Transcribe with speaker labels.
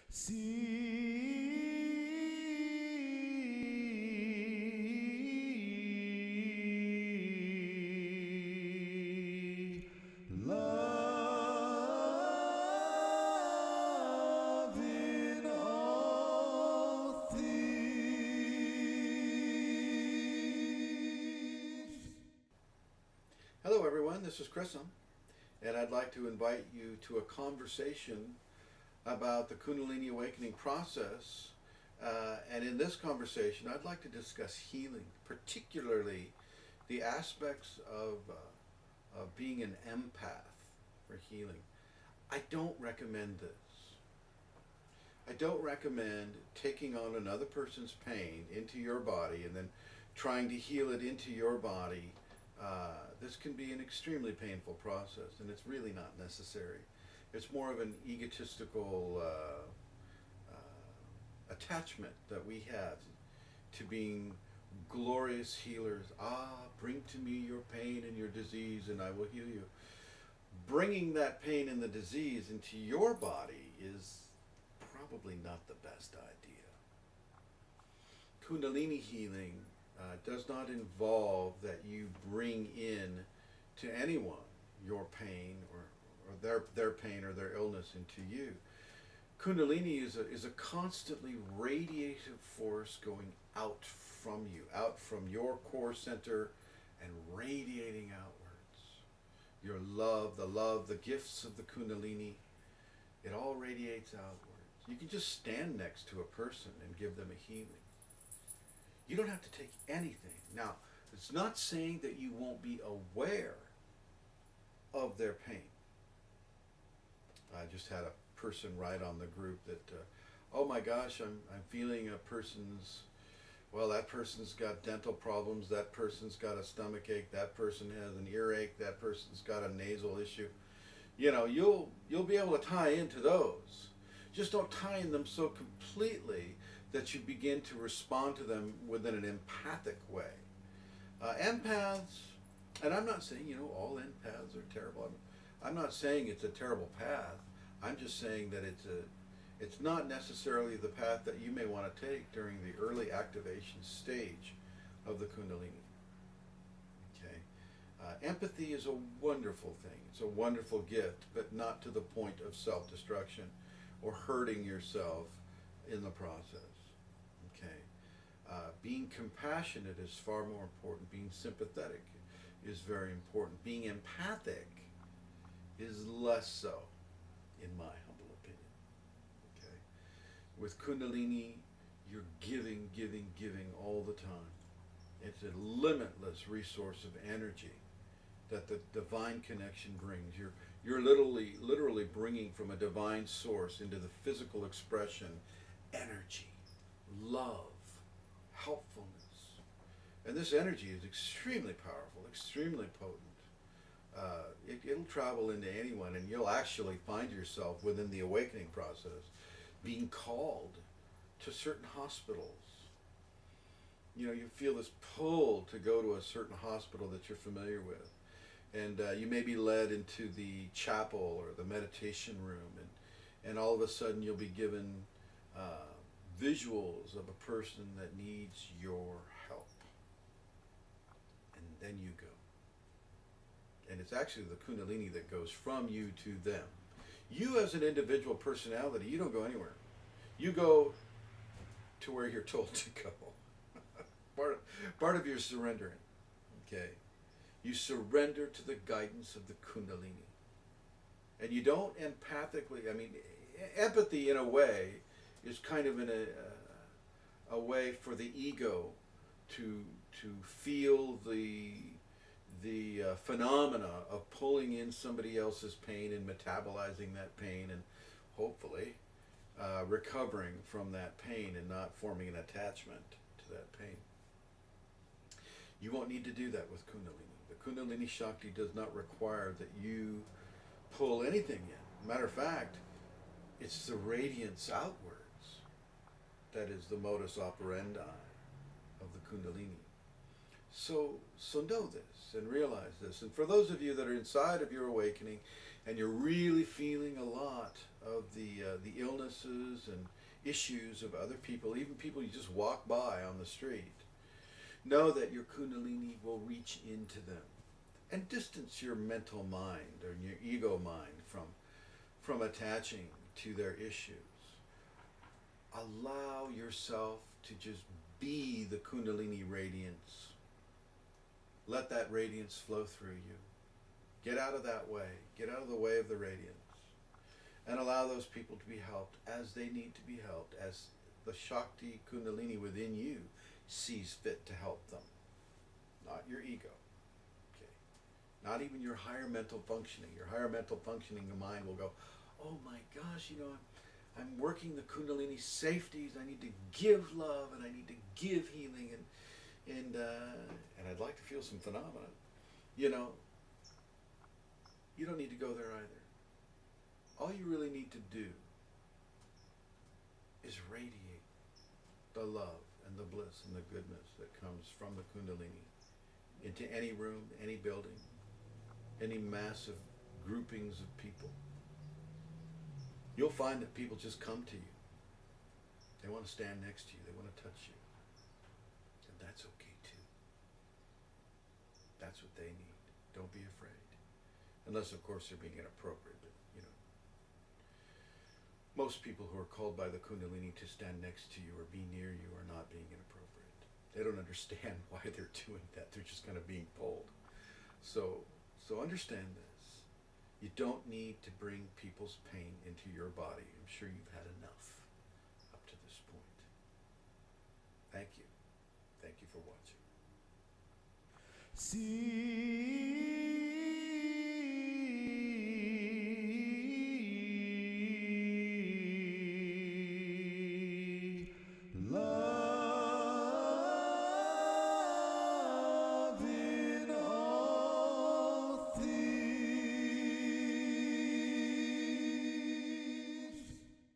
Speaker 1: See love in all things.
Speaker 2: Hello everyone, this is Chrism, and I'd like to invite you to a conversation about the Kundalini awakening process. And in this conversation, I'd like to discuss healing, particularly the aspects of being an empath for healing. I don't recommend this. I don't recommend taking on another person's pain into your body and then trying to heal it into your body. This can be an extremely painful process, and it's really not necessary. It's more of an egotistical attachment that we have to being glorious healers. Bring to me your pain and your disease and I will heal you. Bringing that pain and the disease into your body is probably not the best idea. Kundalini healing does not involve that you bring in to anyone your pain or their pain or their illness into you. Kundalini is a constantly radiative force going out from you, out from your core center and radiating outwards. Your love, the gifts of the Kundalini, it all radiates outwards. You can just stand next to a person and give them a healing. You don't have to take anything. Now, it's not saying that you won't be aware of their pain. I just had a person write on the group that, oh my gosh, I'm feeling that person's got dental problems, that person's got a stomach ache, that person has an earache, that person's got a nasal issue. You know, you'll be able to tie into those. Just don't tie in them so completely that you begin to respond to them within an empathic way. Empaths, and I'm not saying, all empaths are terrible. I'm not saying it's a terrible path. I'm just saying that it's not necessarily the path that you may want to take during the early activation stage of the Kundalini. Okay, empathy is a wonderful thing. It's a wonderful gift, but not to the point of self-destruction or hurting yourself in the process. Okay, being compassionate is far more important. Being sympathetic is very important. Being empathic is less so, in my humble opinion. Okay, with Kundalini, you're giving all the time. It's a limitless resource of energy that the divine connection brings. You're literally bringing from a divine source into the physical expression energy, love, helpfulness. And this energy is extremely powerful, extremely potent. It'll travel into anyone, and you'll actually find yourself within the awakening process being called to certain hospitals. You feel this pull to go to a certain hospital that you're familiar with. And you may be led into the chapel or the meditation room, and all of a sudden you'll be given visuals of a person that needs your help. And then you go. And it's actually the Kundalini that goes from you to them. You as an individual personality, you don't go anywhere. You go to where you're told to go. Part of your surrendering. Okay. You surrender to the guidance of the Kundalini. And you don't empathically, empathy in a way is kind of in a way for the ego to feel the phenomena of pulling in somebody else's pain and metabolizing that pain and hopefully recovering from that pain and not forming an attachment to that pain. You won't need to do that with Kundalini. The Kundalini Shakti does not require that you pull anything in. Matter of fact, it's the radiance outwards that is the modus operandi of the Kundalini. So know this and realize this. And for those of you that are inside of your awakening, and you're really feeling a lot of the illnesses and issues of other people, even people you just walk by on the street, know that your Kundalini will reach into them and distance your mental mind or your ego mind from attaching to their issues. Allow yourself to just be the Kundalini radiance. Let that radiance flow through you. Get out of that way. Get out of the way of the radiance. And allow those people to be helped as they need to be helped, as the Shakti Kundalini within you sees fit to help them. Not your ego. Okay. Not even your higher mental functioning. Your higher mental functioning, the mind will go, oh my gosh, I'm working the Kundalini safeties. I need to give love and I need to give healing and I'd like to feel some phenomena. You don't need to go there either. All you really need to do is radiate the love and the bliss and the goodness that comes from the Kundalini into any room, any building, any massive groupings of people. You'll find that people just come to you. They want to stand next to you. They want to touch you. And that's okay too. That's what they need. Don't be afraid. Unless, of course, they're being inappropriate. But, most people who are called by the Kundalini to stand next to you or be near you are not being inappropriate. They don't understand why they're doing that. They're just kind of being pulled. So understand this. You don't need to bring people's pain into your body. I'm sure you've had enough up to this point. Thank you. Thank you for watching.
Speaker 1: See